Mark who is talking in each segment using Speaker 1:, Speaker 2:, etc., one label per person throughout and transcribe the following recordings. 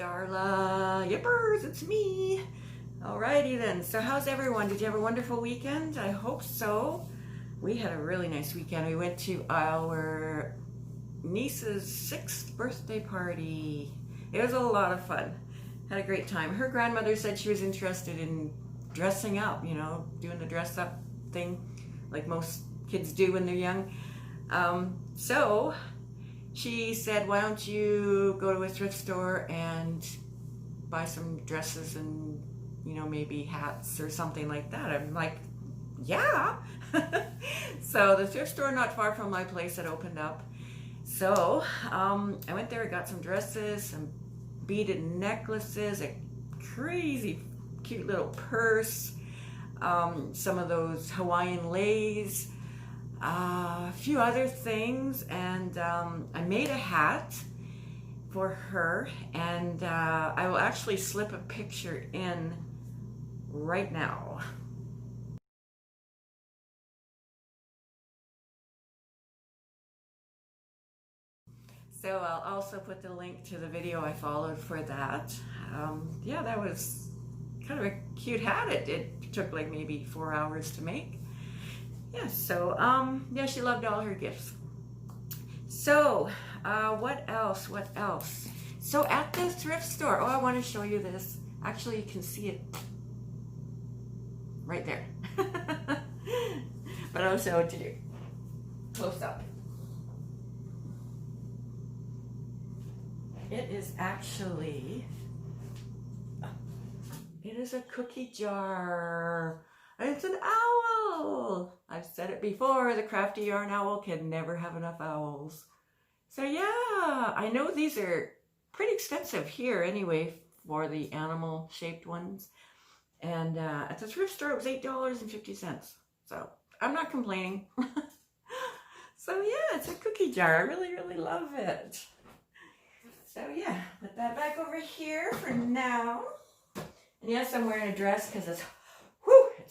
Speaker 1: Darla. Yippers, it's me. Alrighty then. So how's everyone? Did you have a wonderful weekend? I hope so. We had a really nice weekend. We went to our niece's 6th birthday party. It was a lot of fun. Had a great time. Her grandmother said she was interested in dressing up, you know, doing the dress up thing like most kids do when they're young. So she said, why don't you go to a thrift store and buy some dresses and, you know, maybe hats or something like that. I'm like, yeah. So the thrift store not far from my place had opened up. So I went there, got some dresses, some beaded necklaces, a crazy cute little purse, some of those Hawaiian leis, a few other things, and I made a hat for her, and I will actually slip a picture in right now. So I'll also put the link to the video I followed for that. Yeah, that was kind of a cute hat. It took like maybe 4 hours to make. Yeah, so yeah, she loved all her gifts. So what else? So at the thrift store, oh, I want to show you this. Actually, you can see it right there. But I'll show it to you close up. It is actually, it is a cookie jar. It's an owl. I've said it before, the crafty yarn owl can never have enough owls. So yeah, I know these are pretty expensive here anyway for the animal shaped ones. And at the thrift store it was $8.50. So I'm not complaining. So yeah, it's a cookie jar. I really, really love it. So yeah, put that back over here for now. And yes, I'm wearing a dress because it's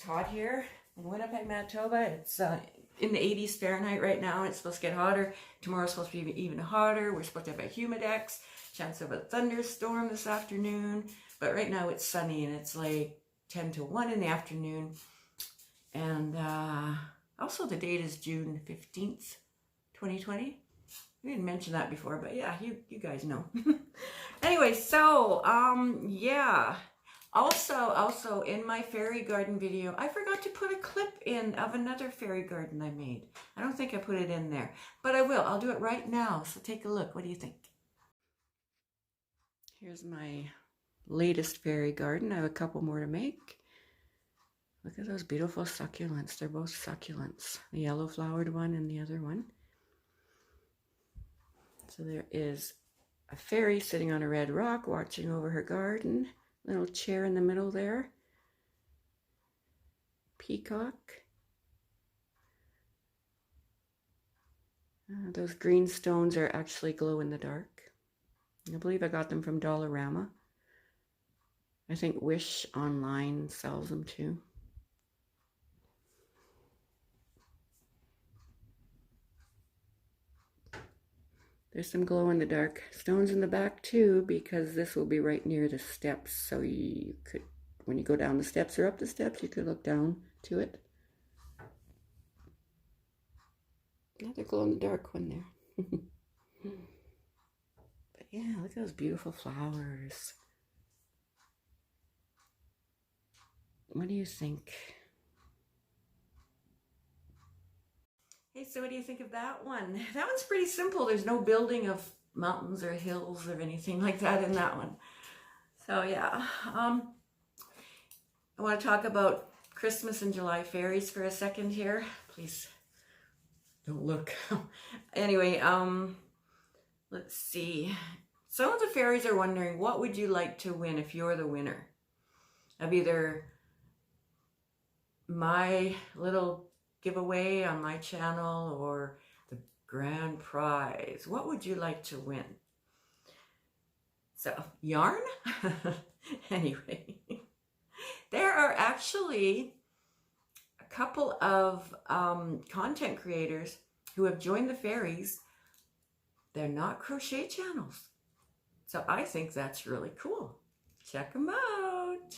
Speaker 1: hot here in Winnipeg, Manitoba. It's in the 80s Fahrenheit right now. It's supposed to get hotter. Tomorrow's supposed to be even hotter. We're supposed to have a humidex, chance of a thunderstorm this afternoon. But right now it's sunny and it's like 10 to 1 in the afternoon. And also the date is June 15th, 2020. We didn't mention that before, but yeah, you guys know. Anyway, so yeah. Also in my fairy garden video, I forgot to put a clip in of another fairy garden I made. I don't think I put it in there, but I will. I'll do it right now. So take a look. What do you think? Here's my latest fairy garden. I have a couple more to make. Look at those beautiful succulents. They're both succulents. The yellow flowered one and the other one. So there is a fairy sitting on a red rock watching over her garden. Little chair in the middle there. Peacock. Those green stones are actually glow in the dark. I believe I got them from Dollarama. I think Wish online sells them too. There's some glow-in-the-dark stones in the back too, because this will be right near the steps, so you could, when you go down the steps or up the steps, you could look down to it. Another glow-in-the-dark one there. But yeah, look at those beautiful flowers. What do you think? Hey, so what do you think of that one? That one's pretty simple. There's no building of mountains or hills or anything like that in that one. So yeah, I want to talk about Christmas and July fairies for a second here. Please don't look. Anyway, let's see. Some of the fairies are wondering, what would you like to win if you're the winner of either my little giveaway on my channel or the grand prize? What would you like to win? So, yarn? Anyway, there are actually a couple of content creators who have joined the fairies. They're not crochet channels. So I think that's really cool. Check them out.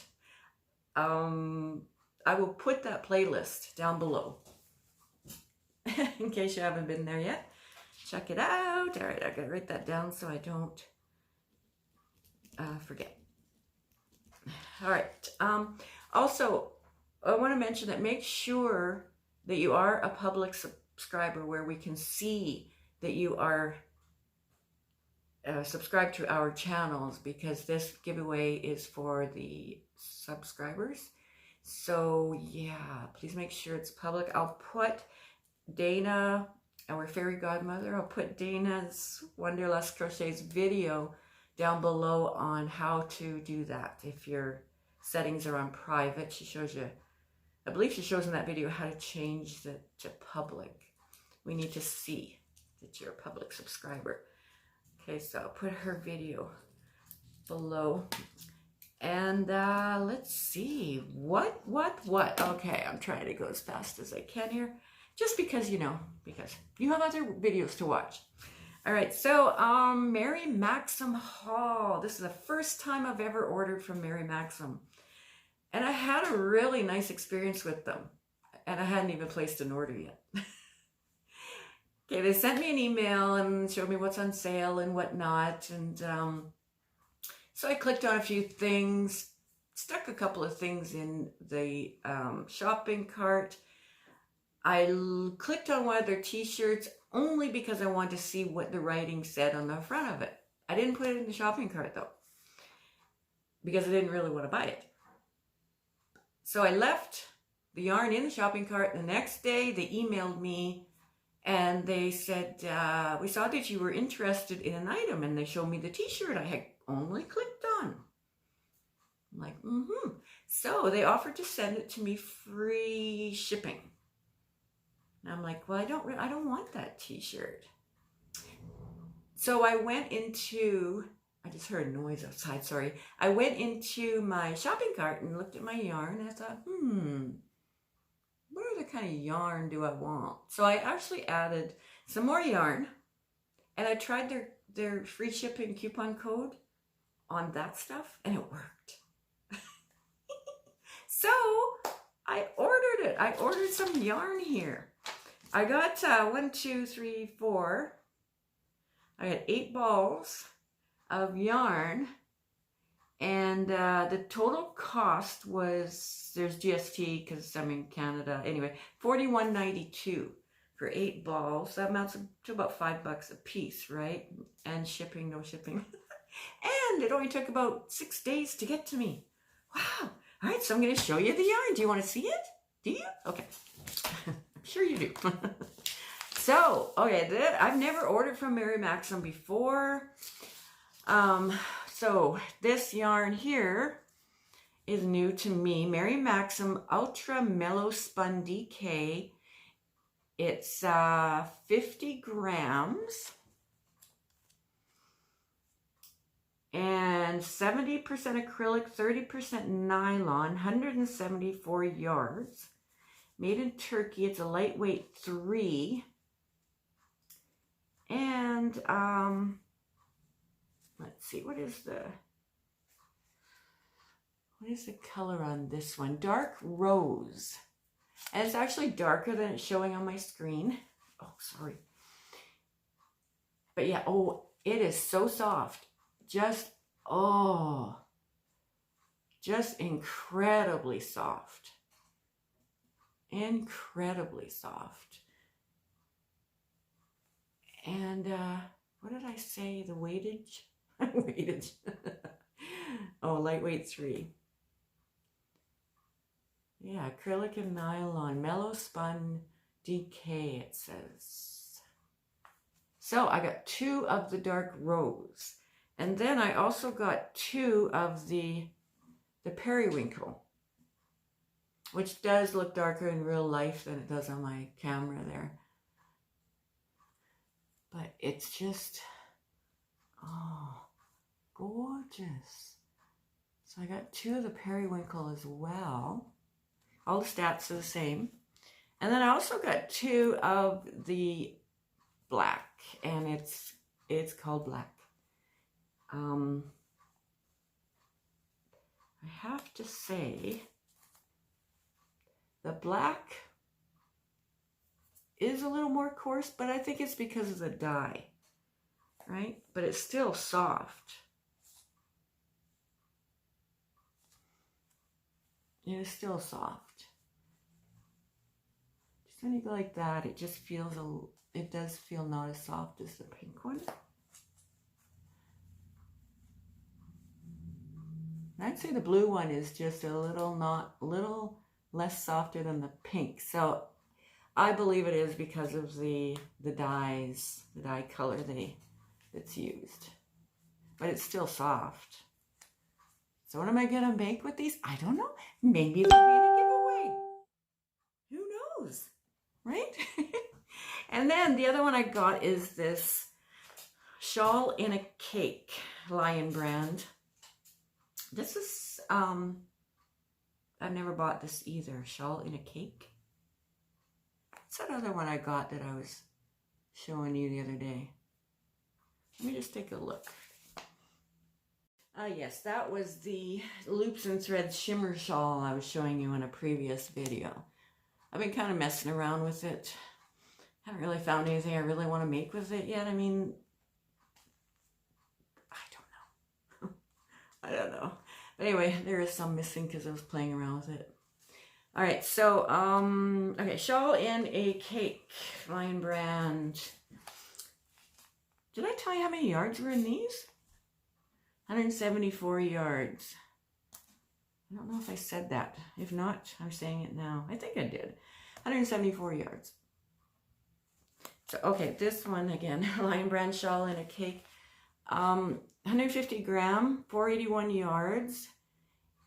Speaker 1: I will put that playlist down below in case you haven't been there yet. Check it out. All right, I gotta write that down so I don't forget. All right. Also, I want to mention that make sure that you are a public subscriber where we can see that you are subscribed to our channels, because this giveaway is for the subscribers. So yeah, please make sure it's public. I'll put Dana, our fairy godmother, I'll put Dana's Wanderlust Crochet's video down below on how to do that. If your settings are on private, she shows you, I believe she shows in that video how to change that to public. We need to see that you're a public subscriber. Okay, so I'll put her video below. And let's see, what? Okay, I'm trying to go as fast as I can here, just because, you know, because you have other videos to watch. All right, so Mary Maxim haul. This is the first time I've ever ordered from Mary Maxim. And I had a really nice experience with them. And I hadn't even placed an order yet. Okay, they sent me an email and showed me what's on sale and whatnot. And so I clicked on a few things, stuck a couple of things in the shopping cart. I clicked on one of their t-shirts only because I wanted to see what the writing said on the front of it. I didn't put it in the shopping cart though, because I didn't really want to buy it. So I left the yarn in the shopping cart. The next day they emailed me and they said, we saw that you were interested in an item, and they showed me the t-shirt I had only clicked on. I'm like, So they offered to send it to me free shipping. And I'm like, well, I don't want that t-shirt. So I went into, I just heard a noise outside, sorry. I went into my shopping cart and looked at my yarn, and I thought, what other kind of yarn do I want? So I actually added some more yarn, and I tried their free shipping coupon code on that stuff, and it worked. So I ordered it. I ordered some yarn here. I got 1, 2, 3, 4. I got 8 balls of yarn, and the total cost was, there's GST because I'm in Canada. Anyway, $41.92 for 8 balls. That amounts to about $5 a piece, right? And shipping, no shipping. And it only took about 6 days to get to me. Wow. All right, so I'm going to show you the yarn. Do you want to see it? Do you? Okay. I'm sure you do. So, okay, I've never ordered from Mary Maxim before. So this yarn here is new to me. Mary Maxim Ultra Mellow Spun DK. It's 50 grams. And 70% acrylic, 30% nylon, 174 yards. Made in Turkey. It's a lightweight 3. And let's see, what is the color on this one? Dark rose. And it's actually darker than it's showing on my screen. Oh, sorry. But yeah, oh, it is so soft. Just incredibly soft. Incredibly soft. And what did I say? The weightage? Weightage. Oh, lightweight 3. Yeah, acrylic and nylon. Mellow spun DK, it says. So I got 2 of the dark rose. And then I also got 2 of the periwinkle, which does look darker in real life than it does on my camera there. But it's just, oh, gorgeous. So I got 2 of the periwinkle as well. All the stats are the same. And then I also got 2 of the black, and it's called black. I have to say the black is a little more coarse, but I think it's because of the dye, right? But it's still soft. It is still soft. Just when you go like that, it just feels it does feel not as soft as the pink one. I'd say the blue one is just a little less softer than the pink. So I believe it is because of the dye color that's used. But it's still soft. So what am I gonna make with these? I don't know. Maybe they'll be in a giveaway. Who knows, right? And then the other one I got is this Shawl in a Cake Lion brand. This is, I've never bought this either. Shawl in a Cake. What's that other one I got that I was showing you the other day? Let me just take a look. Yes, that was the Loops and Threads Shimmer Shawl I was showing you in a previous video. I've been kind of messing around with it. Haven't really found anything I really want to make with it yet. I mean, I don't know. But anyway, there is some missing because I was playing around with it. All right, so, okay, Shawl in a Cake, Lion brand. Did I tell you how many yards were in these? 174 yards. I don't know if I said that. If not, I'm saying it now. I think I did. 174 yards. So, okay, this one again, Lion brand Shawl in a Cake. 150 gram, 481 yards.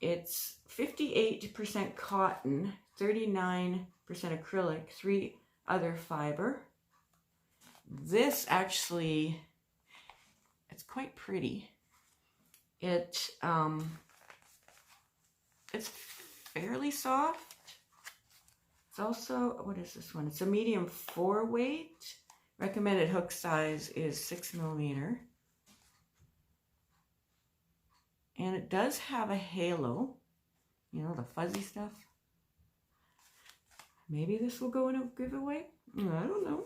Speaker 1: It's 58% cotton, 39% acrylic, 3 other fiber. This actually, it's quite pretty. It's fairly soft. It's also, what is this one? It's a medium 4 weight. Recommended hook size is 6 millimeter. And it does have a halo, you know, the fuzzy stuff. Maybe this will go in a giveaway. I don't know.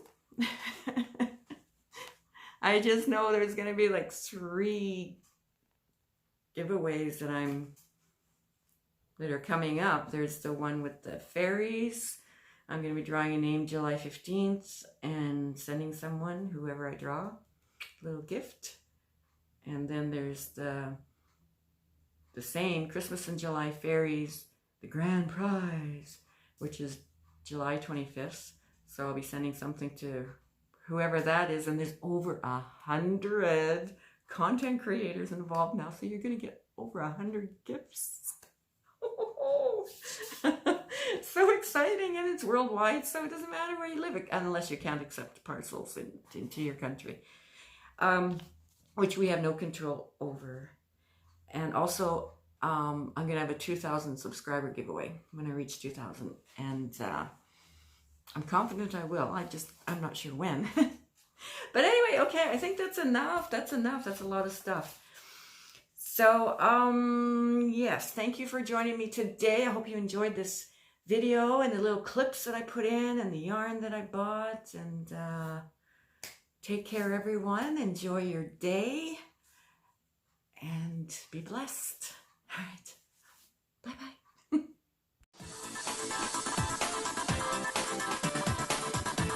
Speaker 1: I just know there's going to be like 3 giveaways that are coming up. There's the one with the fairies. I'm going to be drawing a name July 15th and sending someone, whoever I draw, a little gift. And then there's the same Christmas in July fairies, the grand prize, which is July 25th. So I'll be sending something to whoever that is. And there's over 100 content creators involved now. So you're going to get over 100 gifts. So exciting. And it's worldwide. So it doesn't matter where you live, unless you can't accept parcels into your country, which we have no control over. And also, I'm going to have a 2,000 subscriber giveaway when I reach 2,000. And I'm confident I will. I'm not sure when. But anyway, okay, I think that's enough. That's enough. That's a lot of stuff. So, yes, thank you for joining me today. I hope you enjoyed this video and the little clips that I put in and the yarn that I bought. And take care, everyone. Enjoy your day. And be blessed. All right. Bye-bye.